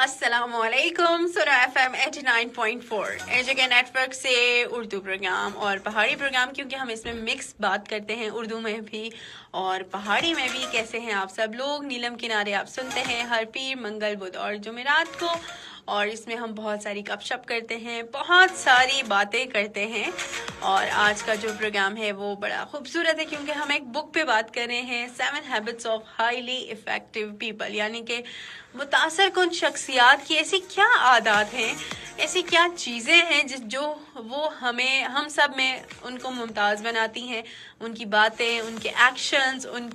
السلام علیکم. سنا FM 89.4 ایجوکے نیٹ ورک سے اردو پروگرام اور پہاڑی پروگرام، کیونکہ ہم اس میں مکس بات کرتے ہیں، اردو میں بھی اور پہاڑی میں بھی. کیسے ہیں آپ سب لوگ؟ نیلم کنارے آپ سنتے ہیں ہر پیر، منگل، بدھ اور جمعرات کو، اور اس میں ہم بہت ساری گپ شپ کرتے ہیں، بہت ساری باتیں کرتے ہیں. اور آج کا جو پروگرام ہے وہ بڑا خوبصورت ہے، کیونکہ ہم ایک بک پہ بات کر رہے ہیں، 7 habits of highly effective people, یعنی کہ متاثر کن شخصیات کی ایسی کیا عادات ہیں، ایسی کیا چیزیں ہیں جو وہ ہم سب میں ان کو ممتاز بناتی ہیں. ان کی باتیں، ان کے ایکشنز، ان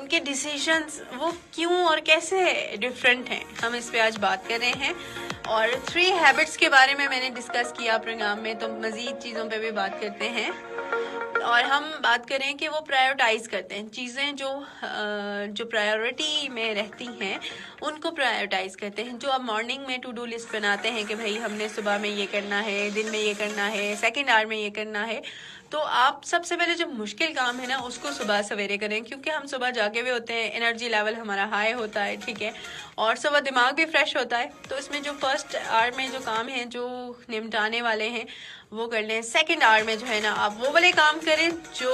کے ڈیسیژنز وہ کیوں اور کیسے ڈفرینٹ ہیں، ہم اس پہ آج بات کر رہے ہیں. اور 3 ہیبٹس کے بارے میں نے ڈسکس کیا پروگرام میں، تو مزید چیزوں پہ بھی بات کرتے ہیں. اور ہم بات کریں کہ وہ پرائیورٹائز کرتے ہیں چیزیں جو پرائیورٹی میں رہتی ہیں، ان کو پرائیورٹائز کرتے ہیں. جو آپ مارننگ میں ٹو ڈو لسٹ بناتے ہیں کہ بھائی ہم نے صبح میں یہ کرنا ہے، دن میں یہ کرنا ہے، سیکنڈ آور میں یہ کرنا ہے، تو آپ سب سے پہلے جو مشکل کام ہے نا اس کو صبح سویرے کریں، کیونکہ ہم صبح جاگے ہوئے ہوتے ہیں، انرجی لیول ہمارا ہائی ہوتا ہے، ٹھیک ہے، اور صبح دماغ بھی فریش ہوتا ہے. تو اس میں جو فرسٹ آور میں جو کام ہیں، جو نمٹانے والے ہیں، وہ کر لیں. سیکنڈ آور میں جو ہے نا آپ وہ والے کام کریں جو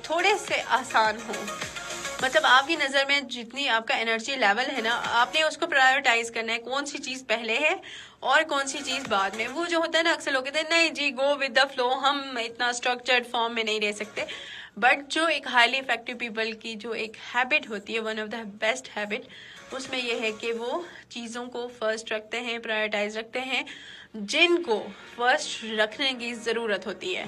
تھوڑے سے آسان ہوں. مطلب آپ کی نظر میں جتنی آپ کا انرجی لیول ہے نا، آپ نے اس کو پرائیورٹائز کرنا ہے، کون سی چیز پہلے ہے اور کون سی چیز بعد میں. وہ جو ہوتا ہے نا، اکثر لوگ کہتے ہیں نہیں جی گو ود دا فلو، ہم اتنا اسٹرکچرڈ فارم میں نہیں رہ سکتے. بٹ جو ایک ہائیلی افیکٹو پیپل کی جو ایک ہیبٹ ہوتی ہے، one of the best habit, اس میں یہ ہے کہ وہ چیزوں کو فرسٹ رکھتے ہیں، پرائیورٹائز رکھتے ہیں جن کو فرسٹ رکھنے کی ضرورت ہوتی ہے.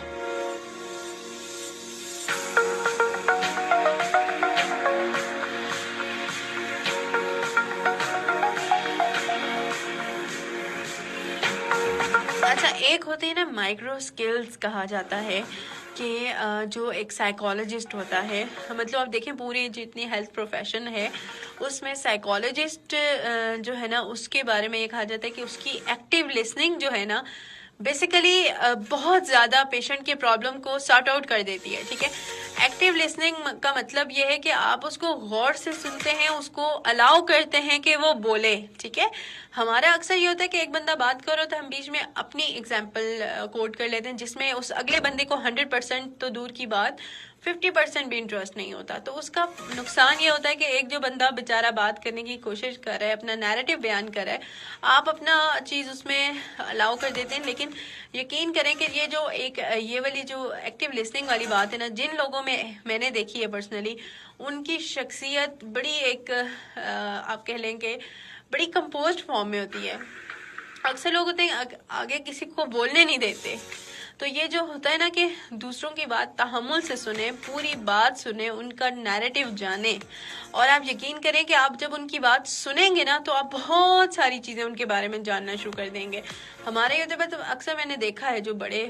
اچھا، ایک ہوتی ہے نا مائکرو سکلز کہا جاتا ہے، کہ جو ایک سائیکالوجسٹ ہوتا ہے، مطلب آپ دیکھیں پوری جتنی ہیلتھ پروفیشن ہے اس میں سائیکالوجسٹ جو ہے نا اس کے بارے میں یہ کہا جاتا ہے کہ اس کی ایکٹیو لسننگ جو ہے نا بیسیکلی بہت زیادہ پیشنٹ کے پرابلم کو سارٹ آؤٹ کر دیتی ہے. ٹھیک ہے، ایکٹیو لسننگ کا مطلب یہ ہے کہ آپ اس کو غور سے سنتے ہیں، اس کو الاؤ کرتے ہیں کہ وہ بولے. ٹھیک ہے، ہمارا اکثر یہ ہوتا ہے کہ ایک بندہ بات کرو تو ہم بیچ میں اپنی اگزامپل کوٹ کر لیتے ہیں، جس میں اس اگلے بندے کو 100% تو دور کی بات 50% بھی انٹرسٹ نہیں ہوتا. تو اس کا نقصان یہ ہوتا ہے کہ ایک جو بندہ بیچارہ بات کرنے کی کوشش کر رہا ہے، اپنا نیریٹو بیان کر رہا ہے، آپ اپنا چیز اس میں الاؤ کر دیتے ہیں. لیکن یقین کریں کہ یہ جو ایک یہ والی جو ایکٹیو لسننگ والی بات ہے نا، جن لوگوں میں نے دیکھی ہے پرسنلی، ان کی شخصیت بڑی ایک آپ کہہ لیں کہ بڑی کمپوزڈ فارم میں ہوتی ہے. اکثر لوگ ہوتے ہیں آگے کسی کو بولنے نہیں دیتے. تو یہ جو ہوتا ہے نا کہ دوسروں کی بات تحمل سے سنیں، پوری بات سنیں، ان کا نیریٹو جانیں، اور آپ یقین کریں کہ آپ جب ان کی بات سنیں گے نا تو آپ بہت ساری چیزیں ان کے بارے میں جاننا شروع کر دیں گے. ہمارے ہوتے پر تو اکثر میں نے دیکھا ہے جو بڑے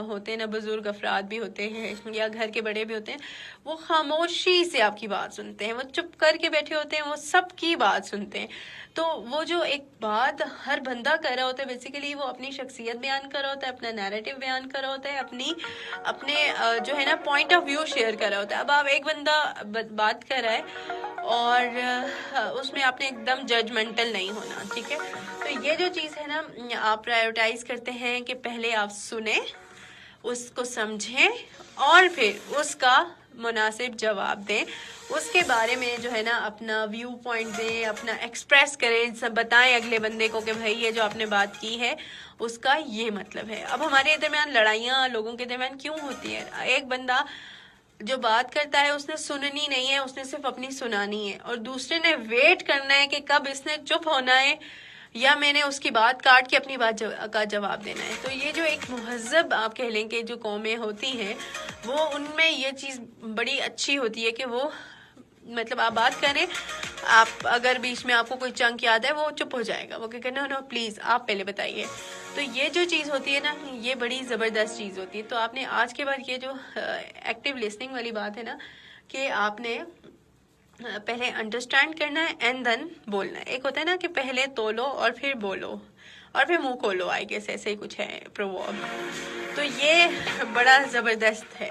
ہوتے ہیں نا، بزرگ افراد بھی ہوتے ہیں یا گھر کے بڑے بھی ہوتے ہیں، وہ خاموشی سے آپ کی بات سنتے ہیں، وہ چپ کر کے بیٹھے ہوتے ہیں، وہ سب کی بات سنتے ہیں. تو وہ جو ایک بات ہر بندہ کر رہا ہوتا ہے، بیسیکلی وہ اپنی شخصیت بیان کر رہا ہوتا ہے، اپنا نیریٹو بیان کر رہا ہوتا ہے، اپنے جو ہے نا پوائنٹ آف ویو شیئر کر رہا ہوتا ہے. اب آپ ایک بندہ بات کر رہا ہے اور اس میں آپ نے ایک دم ججمنٹل نہیں ہونا. ٹھیک ہے، تو یہ جو چیز ہے نا، آپ پرائیورٹائز کرتے ہیں کہ پہلے آپ سنیں، اس کو سمجھیں اور پھر اس کا مناسب جواب دیں، اس کے بارے میں جو ہے نا اپنا ویو پوائنٹ دیں، اپنا ایکسپریس کریں، سب بتائیں اگلے بندے کو کہ بھائی یہ جو آپ نے بات کی ہے اس کا یہ مطلب ہے. اب ہمارے درمیان لڑائیاں لوگوں کے درمیان کیوں ہوتی ہیں؟ ایک بندہ جو بات کرتا ہے اس نے سننی نہیں ہے، اس نے صرف اپنی سنانی ہے، اور دوسرے نے ویٹ کرنا ہے کہ کب اس نے چپ ہونا ہے یا میں نے اس کی بات کاٹ کے اپنی بات کا جواب دینا ہے. تو یہ جو ایک مہذب آپ کہہ لیں کہ جو قومیں ہوتی ہیں، وہ ان میں یہ چیز بڑی اچھی ہوتی ہے کہ وہ مطلب آپ بات کریں، آپ اگر بیچ میں آپ کو کوئی چنک یاد ہے وہ چپ ہو جائے گا، وہ کہ نو پلیز آپ پہلے بتائیے. تو یہ جو چیز ہوتی ہے نا، یہ بڑی زبردست چیز ہوتی ہے. تو آپ نے آج کے بعد یہ جو ایکٹیو لسننگ والی بات ہے نا، کہ آپ نے پہلے انڈرسٹینڈ کرنا ہے اینڈ دین بولنا ہے. ایک ہوتا ہے نا کہ پہلے تولو اور پھر بولو اور پھر منہ کھولو، آئی گیس ایسے ہی کچھ ہے پروورب. تو یہ بڑا زبردست ہے.